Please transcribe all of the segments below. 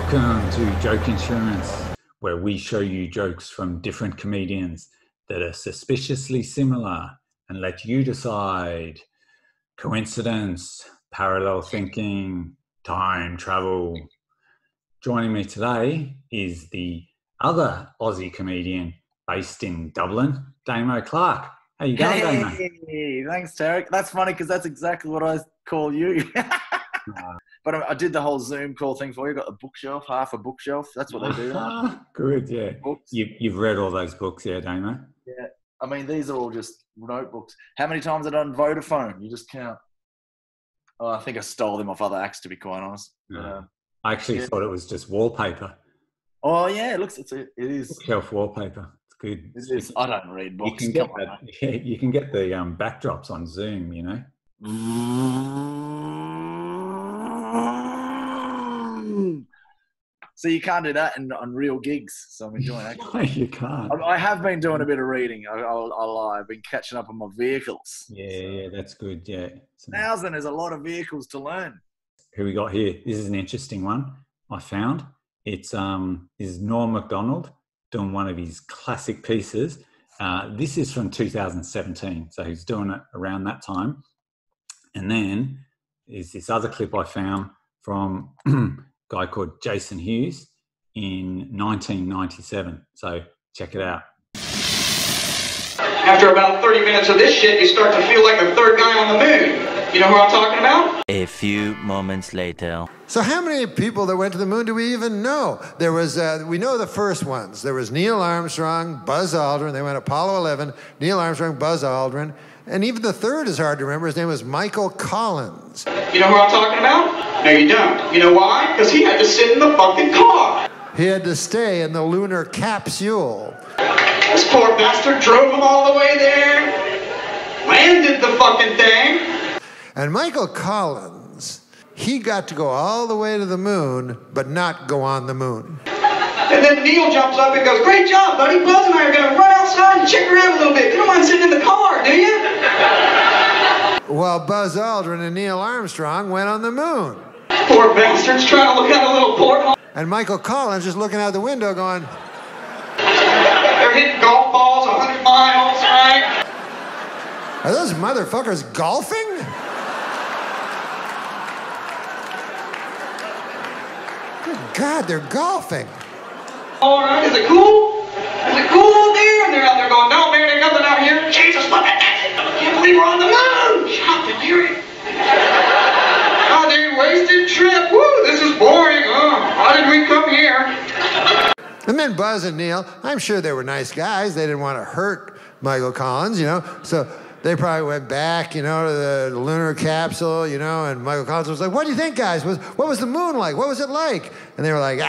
Welcome to Joke Insurance, where we show you jokes from different comedians that are suspiciously similar and let you decide coincidence, parallel thinking, time travel. Joining me today is the other Aussie comedian based in Dublin, Damo Clark. How you going, Damo? Hey, thanks, Tarek. That's funny because that's exactly what I call you. But I did the whole Zoom call thing for you. Got a bookshelf, half a bookshelf. That's what they do. Good, yeah. Books. You've read all those books, yeah, Damo? Yeah. I mean, these are all just notebooks. How many times have I done Vodafone? You just count. Oh, I think I stole them off other acts, to be quite honest. No. I actually thought it was just wallpaper. Oh, yeah, it is. Bookshelf wallpaper. It's good. It is. I don't read books. You can get the backdrops on Zoom, you know. So you can't do that on real gigs. So I'm enjoying that. No, you can't. I have been doing a bit of reading. I'll lie. I've been catching up on my vehicles. Yeah, that's good. Yeah. 1,000 is a lot of vehicles to learn. Who we got here? This is an interesting one I found. It's is Norm Macdonald doing one of his classic pieces. This is from 2017, so he's doing it around that time. And then is this other clip I found from a guy called Jason Hughes in 1997. So check it out. After about 30 minutes of this shit, you start to feel like the third guy on the moon. You know who I'm talking about? A few moments later. So how many people that went to the moon do we even know? There was, we know the first ones. There was Neil Armstrong, Buzz Aldrin. They went Apollo 11, Neil Armstrong, Buzz Aldrin. And even the third is hard to remember. His name was Michael Collins. You know who I'm talking about? No, you don't. You know why? Because he had to sit in the fucking car. He had to stay in the lunar capsule. This poor bastard drove him all the way there, landed the fucking thing. And Michael Collins, he got to go all the way to the moon, but not go on the moon. And then Neil jumps up and goes, "Great job, buddy. Buzz and I are going to run outside and check around a little bit. You don't mind sitting in the car, do you?" While Buzz Aldrin and Neil Armstrong went on the moon. Poor bastards trying to look out a little porthole. And Michael Collins just looking out the window going... They're hitting golf balls 100 miles, right? Are those motherfuckers golfing? Good God, they're golfing. All right, is it cool? Is it cool there? And they're out there going, "No, man, ain't nothing out here. Jesus, look at that. I can't believe we're on the moon. Shut up and hear it. God, they wasted trip. Woo, this is boring. Oh, why did we come here?" And then Buzz and Neil, I'm sure they were nice guys. They didn't want to hurt Michael Collins, you know. So they probably went back, you know, to the lunar capsule, you know, and Michael Collins was like, "What do you think, guys? What was the moon like? What was it like?" And they were like,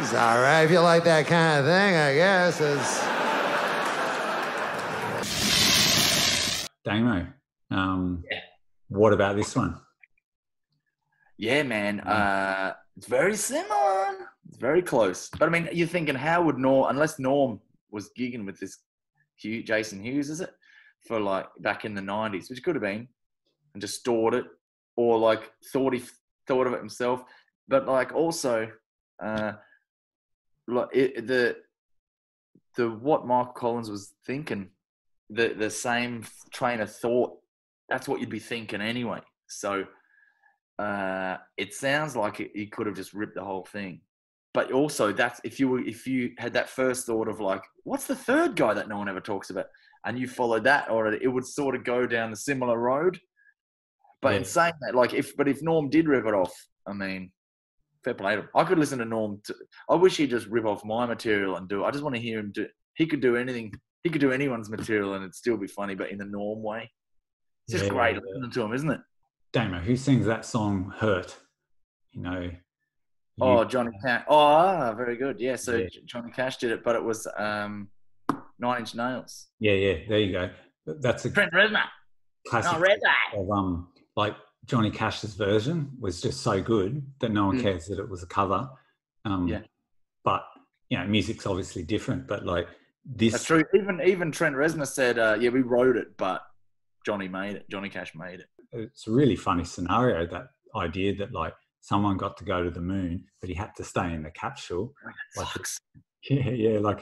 it's all right if you like that kind of thing, I guess. Damo, what about this one? Yeah, man. It's very similar. It's very close. But I mean, you're thinking, how would Norm, unless Norm was gigging with this Jason Hughes, is it? For like back in the 90s, which could have been, and just stored it, or like thought of it himself. But like also, like the what Michael Collins was thinking, the same train of thought. That's what you'd be thinking anyway. So it sounds like he could have just ripped the whole thing. But also, that's if you had that first thought of like, what's the third guy that no one ever talks about, and you followed that, or it would sort of go down the similar road. But in saying that, like, if Norm did rip it off, I mean, fair play to him. I could listen to Norm. I wish he'd just rip off my material and do it. I just want to hear him do. He could do anything. He could do anyone's material and it'd still be funny, but in the Norm way. It's just great listening to him, isn't it? Damo, who sings that song "Hurt"? You know. Johnny Cash. Oh, very good. Yeah, so Johnny Cash did it, but it was 9 Inch Nails. Yeah. There you go. That's a Trent Reznor. classic of like Johnny Cash's version was just so good that no one cares that it was a cover. But you know, music's obviously different. But like this, that's true. Even Trent Reznor said, "Yeah, we wrote it, but Johnny made it. Johnny Cash made it." It's a really funny scenario idea that like someone got to go to the moon, but he had to stay in the capsule. Like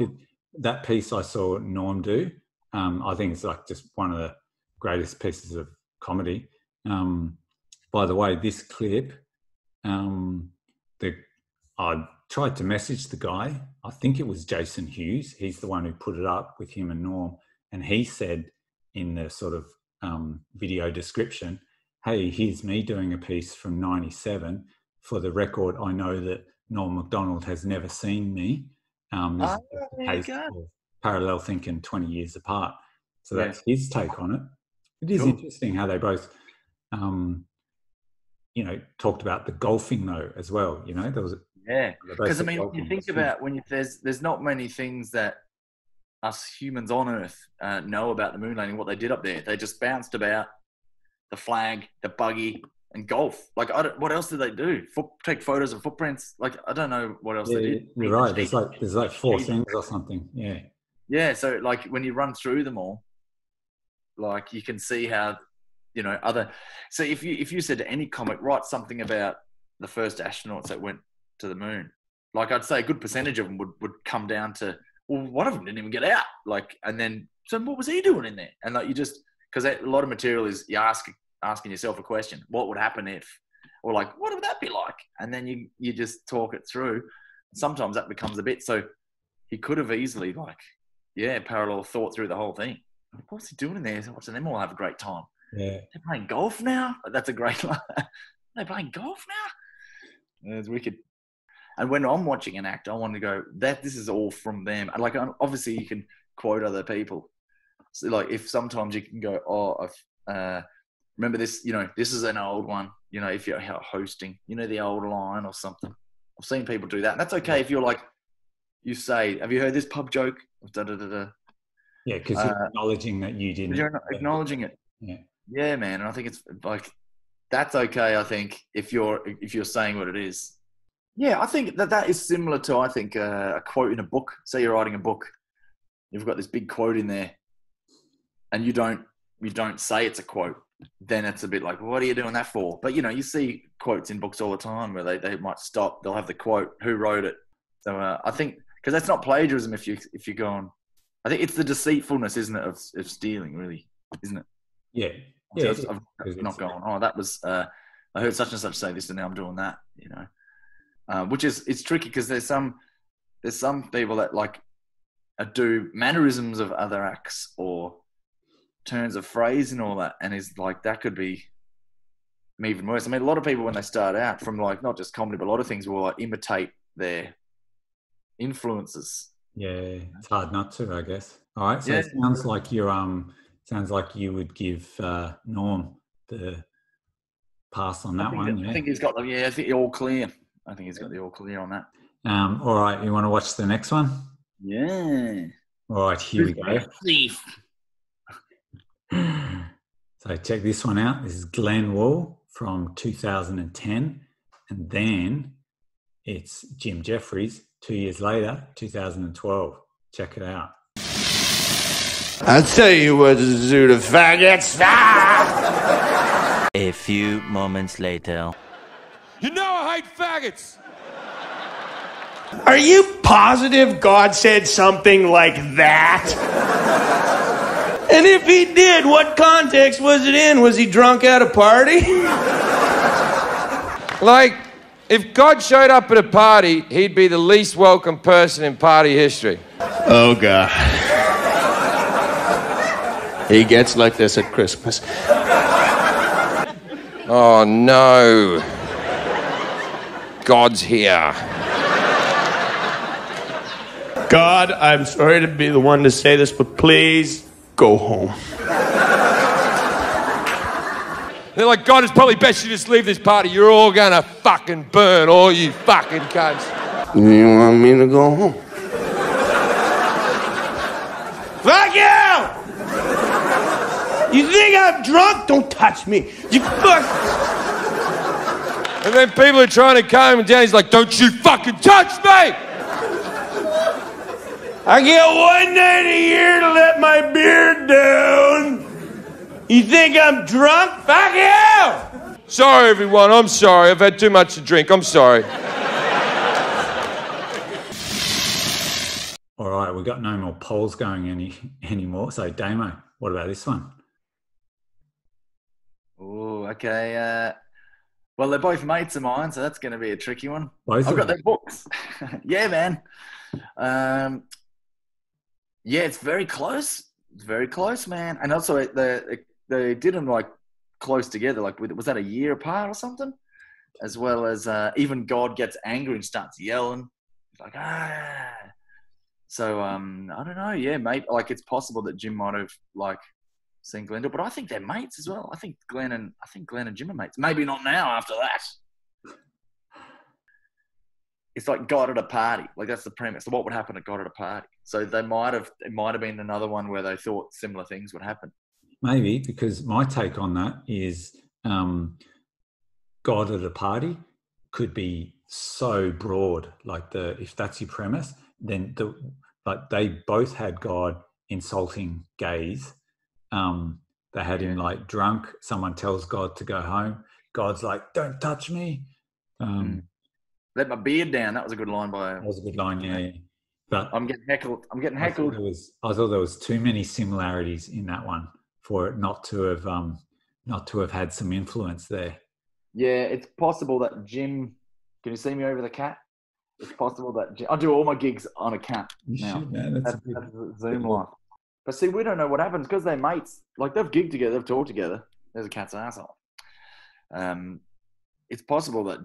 that piece I saw Norm do. I think it's like just one of the greatest pieces of comedy. By the way, this clip, I tried to message the guy. I think it was Jason Hughes. He's the one who put it up with him and Norm. And he said in the sort of video description, hey, here's me doing a piece from 97. For the record, I know that Norm Macdonald has never seen me. This is the case of parallel thinking 20 years apart. So that's his take on it. It is interesting how they both, talked about the golfing though as well. There was because I mean, when you think about there's not many things that us humans on Earth know about the moon landing, what they did up there. They just bounced about the flag, the buggy, and golf. Like, what else did they do? Take photos of footprints. Like, I don't know what else they did. You're right. There's like 4 things or something. Yeah. Yeah. So like when you run through them all, like you can see how, other. So if you said to any comic, write something about the first astronauts that went to the moon, like I'd say a good percentage of them would come down to, well, one of them didn't even get out. Like, and then, so what was he doing in there? And like, because a lot of material is you asking yourself a question, what would happen if, or like, what would that be like? And then you just talk it through. Sometimes that becomes a bit, so he could have easily parallel thought through the whole thing. What's he doing in there? Watching them all have a great time. Yeah. They're playing golf now? That's a great line. They're playing golf now? It's wicked. And when I'm watching an act, I want to go, this is all from them. And like, obviously you can quote other people. So like if sometimes you can go, remember this, this is an old one, if you're hosting, the old line or something. I've seen people do that. And that's okay if you're like, you say, have you heard this pub joke? Da, da, da, da. Yeah, because you're acknowledging that you didn't. You're acknowledging it. Yeah. Yeah, man. And I think it's like, that's okay, I think, if you're saying what it is. Yeah, I think that is similar to, I think, a quote in a book. Say you're writing a book. You've got this big quote in there and you don't say it's a quote. Then it's a bit like, what are you doing that for? But, you see quotes in books all the time where they might stop. They'll have the quote, who wrote it. So I think, because that's not plagiarism if you go on. I think it's the deceitfulness, isn't it, of stealing, really, isn't it? Yeah. I'm not going, that was, I heard such and such say this and now I'm doing that, which it's tricky because there's some people that like do mannerisms of other acts or turns of phrase and all that, and is like, that could be even worse. I mean, a lot of people when they start out from like not just comedy but a lot of things will like imitate their influences. Yeah, it's hard not to, I guess. All right, so it sounds like you would give Norm the pass on that one. I think he's got I think all clear. I think he's got the all clear on that. All right, you want to watch the next one? Yeah. All right, here we go. Thief. So check this one out. This is Glenn Wall from 2010. And then it's Jim Jefferies 2 years later, 2012. Check it out. I'll tell you what to do to faggots. Ah! A few moments later. You know I hate faggots. Are you positive God said something like that? And if he did, what context was it in? Was he drunk at a party? Like, if God showed up at a party, he'd be the least welcome person in party history. Oh, God. He gets like this at Christmas. Oh, no. God's here. God, I'm sorry to be the one to say this, but please go home. They're like, God, it's probably best you just leave this party. You're all gonna fucking burn, all you fucking cunts. You want me to go home? Fuck you! You think I'm drunk? Don't touch me. You fuck. And then people are trying to calm him down. He's like, don't you fucking touch me! I get 1 night a year to let my beard down. You think I'm drunk? Fuck you! Sorry, everyone. I'm sorry. I've had too much to drink. I'm sorry. All right, we've got no more polls going anymore. So, Damo, what about this one? Oh, okay. Well, they're both mates of mine, so that's going to be a tricky one. Both I've of got them? their books. Yeah, man. Yeah, it's very close. It's very close, man. And also, they did them like close together. Like, was that a year apart or something? As well as even God gets angry and starts yelling. He's like, ah. So I don't know. Yeah, mate. Like, it's possible that Jim might have like seen Glenn do it, but I think they're mates as well. I think Glenn and Jim are mates. Maybe not now after that. It's like God at a party. Like, that's the premise. So what would happen at God at a party? So it might have been another one where they thought similar things would happen. Maybe, because my take on that is God at a party could be so broad. Like, if that's your premise, then they both had God insulting gays. They had him like drunk. Someone tells God to go home. God's like, "Don't touch me." Let my beard down. That was a good line by. That was a good line, yeah. But I'm getting heckled. I thought there was too many similarities in that one for it not to have had some influence there. Yeah, it's possible that Jim. Can you see me over the cat? It's possible that Jim, I do all my gigs on a cat now. Should, man. That's Zoom life. But see, we don't know what happens because they're mates. Like, they've gigged together, they've talked together. There's a cat's asshole. It's possible that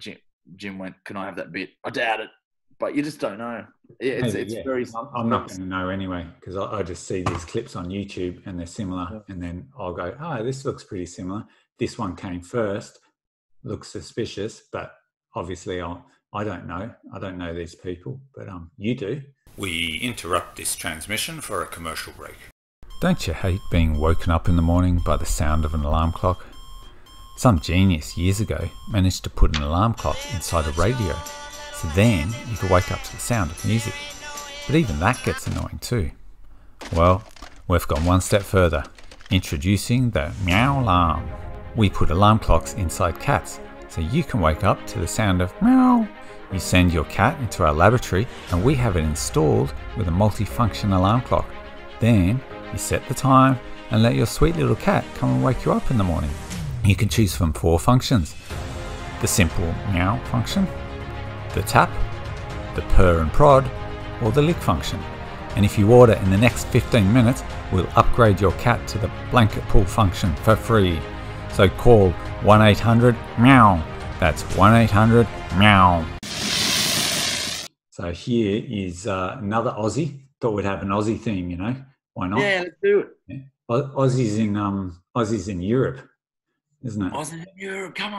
Jim went, "Can I have that bit?" I doubt it, but you just don't know. It's very. I'm not going to know anyway, because I just see these clips on YouTube and they're similar, and then I'll go, "Oh, this looks pretty similar. This one came first, looks suspicious," but obviously I don't know. I don't know these people, but you do. We interrupt this transmission for a commercial break. Don't you hate being woken up in the morning by the sound of an alarm clock? Some genius years ago managed to put an alarm clock inside a radio, so then you could wake up to the sound of music. But even that gets annoying too. Well, we've gone one step further, introducing the meow alarm. We put alarm clocks inside cats, so you can wake up to the sound of meow. You send your cat into our laboratory and we have it installed with a multifunction alarm clock. Then you set the time and let your sweet little cat come and wake you up in the morning. You can choose from 4 functions: the simple meow function, the tap, the purr and prod, or the lick function. And if you order in the next 15 minutes, we'll upgrade your cat to the blanket pull function for free. So call 1-800-MEOW. That's 1-800-MEOW. So here is another Aussie. Thought we'd have an Aussie theme, Why not? Yeah, let's do it. Yeah. Aussies in Europe, isn't it? Aussies in Europe, come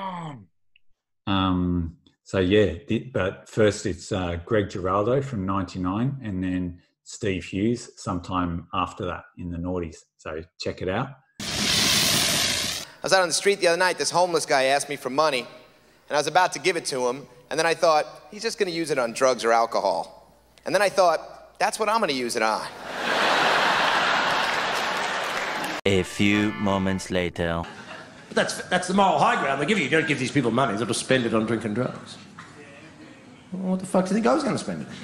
on. So yeah, but first it's Greg Giraldo from '99, and then Steve Hughes sometime after that in the noughties. So check it out. I was out on the street the other night. This homeless guy asked me for money, and I was about to give it to him, and then I thought, he's just going to use it on drugs or alcohol. And then I thought, that's what I'm going to use it on. A few moments later. But that's the moral high ground they give you. You don't give these people money, they'll just spend it on drinking drugs. Well, what the fuck do you think I was going to spend it on?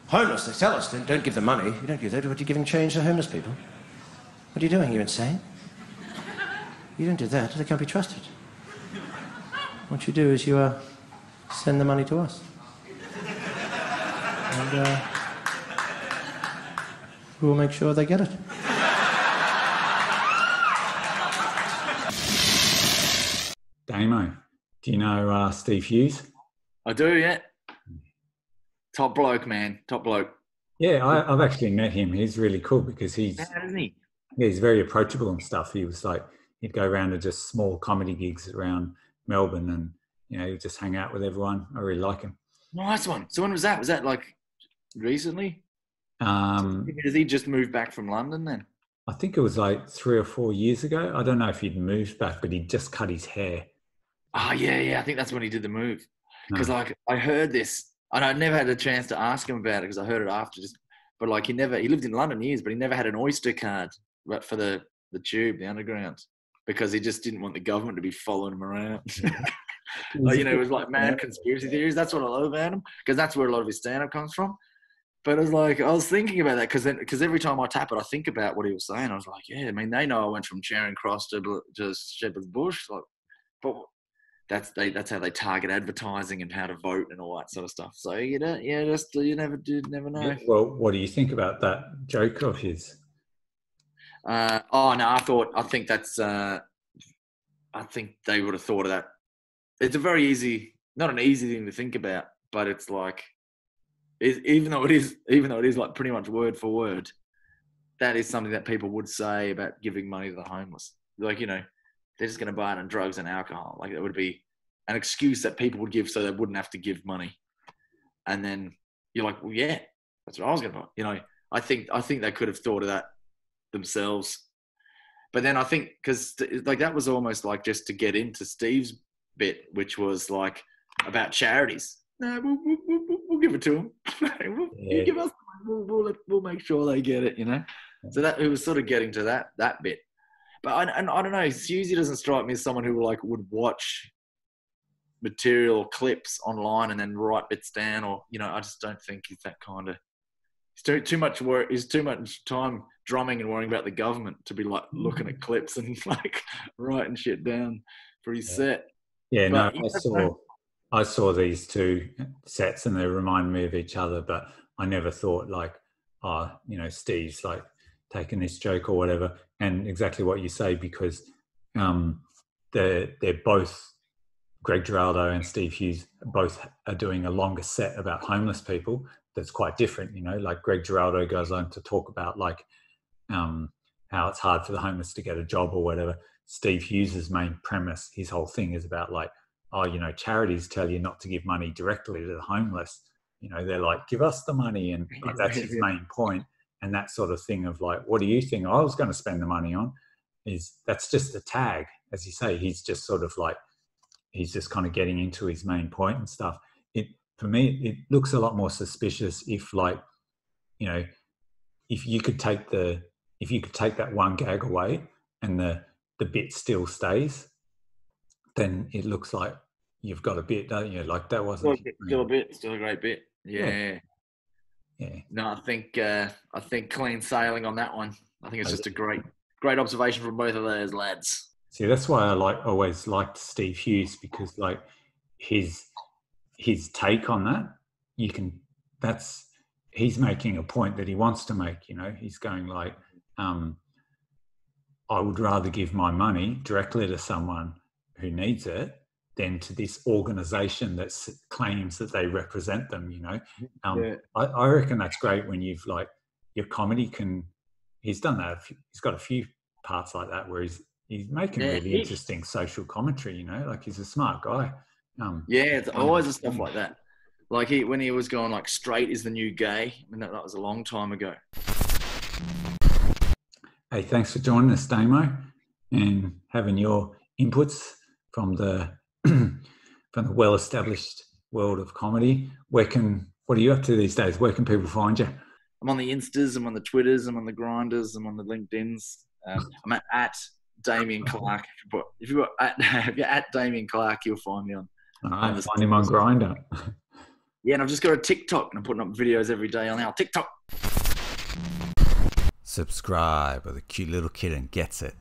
Homeless, they tell us, don't give them money. You don't give that. What are you giving change to homeless people? What are you doing? You're insane. You don't do that. They can't be trusted. What you do is you send the money to us. And we'll make sure they get it. Damo, do you know Steve Hughes? I do, yeah. Top bloke, man. Top bloke. Yeah, I've actually met him. He's really cool because he's very approachable and stuff. He was like, he'd go around to just small comedy gigs around Melbourne and, he'd just hang out with everyone. I really like him. Nice one. So when was that? Was that like recently? Has he just moved back from London then? I think it was like 3 or 4 years ago. I don't know if he'd moved back, but he'd just cut his hair. Oh, yeah. I think that's when he did the move. Because I heard this, and I never had a chance to ask him about it because I heard it after. But like he lived in London years, but he never had an Oyster card for the tube, the underground. because he just didn't want the government to be following him around. Like, it was like mad conspiracy theories. That's what I love about him, because that's where a lot of his stand-up comes from. But I was thinking about that because every time I tap it, I think about what he was saying. I was like, yeah, I mean, they know I went from Charing Cross to Shepherd's Bush, like, but that's how they target advertising and how to vote and all that sort of stuff. So you never know. Yeah, well, what do you think about that joke of his? I think that's. I think they would have thought of that. It's a very easy, not an easy thing to think about, but it's like, even though it is like pretty much word for word, that is something that people would say about giving money to the homeless. Like, they're just going to buy it on drugs and alcohol. Like, it would be an excuse that people would give so they wouldn't have to give money. And then you're like, well, yeah, that's what I was going to buy. I think they could have thought of that themselves. But then I think, because like that was almost like just to get into Steve's bit, which was like about charities. No, we'll give it to them. You give us the money, we'll make sure they get it, So that it was sort of getting to that bit. But I don't know. Hughes doesn't strike me as someone who would watch material clips online and then write bits down, or I just don't think he's that kind of. He's too much work. He's too much time drumming and worrying about the government to be like looking at clips and like writing shit down for his set. Yeah, but, I saw these two sets and they remind me of each other, but I never thought like, Steve's like taking this joke or whatever. And exactly what you say, because they're both, Greg Giraldo and Steve Hughes, both are doing a longer set about homeless people that's quite different. Like Greg Giraldo goes on to talk about like how it's hard for the homeless to get a job or whatever. Steve Hughes's main premise, his whole thing is about like, charities tell you not to give money directly to the homeless. They're like, give us the money. And like, that's his main point. And that sort of thing of like, what do you think I was going to spend the money on? That's just a tag. As you say, he's just sort of like, he's just kind of getting into his main point and stuff. For me, it looks a lot more suspicious if like, if you could take that one gag away and the bit still stays, then it looks like you've got a bit, don't you? Like that wasn't still a great bit. Yeah. No, I think clean sailing on that one. I think it's just a great observation from both of those lads. See, that's why I always liked Steve Hughes, because like his take on that, he's making a point that he wants to make. He's going like, I would rather give my money directly to someone who needs it than to this organization that claims that they represent them. I reckon that's great when you've like your comedy he's done that. He's got a few parts like that where he's making really interesting social commentary. Like he's a smart guy. It's always the stuff like that. Like when he was going like straight is the new gay. I mean, that was a long time ago. Hey, thanks for joining us, Damo, and having your inputs from the well-established world of comedy. What are you up to these days? Where can people find you? I'm on the Instas, I'm on the Twitters, I'm on the Grinders, I'm on the LinkedIns. I'm at Damien Clark. If you're at Damien Clark, you'll find me on. All right, find him on Grindr. Yeah, and I've just got a TikTok, and I'm putting up videos every day on our TikTok. Subscribe, or the cute little kitten gets it.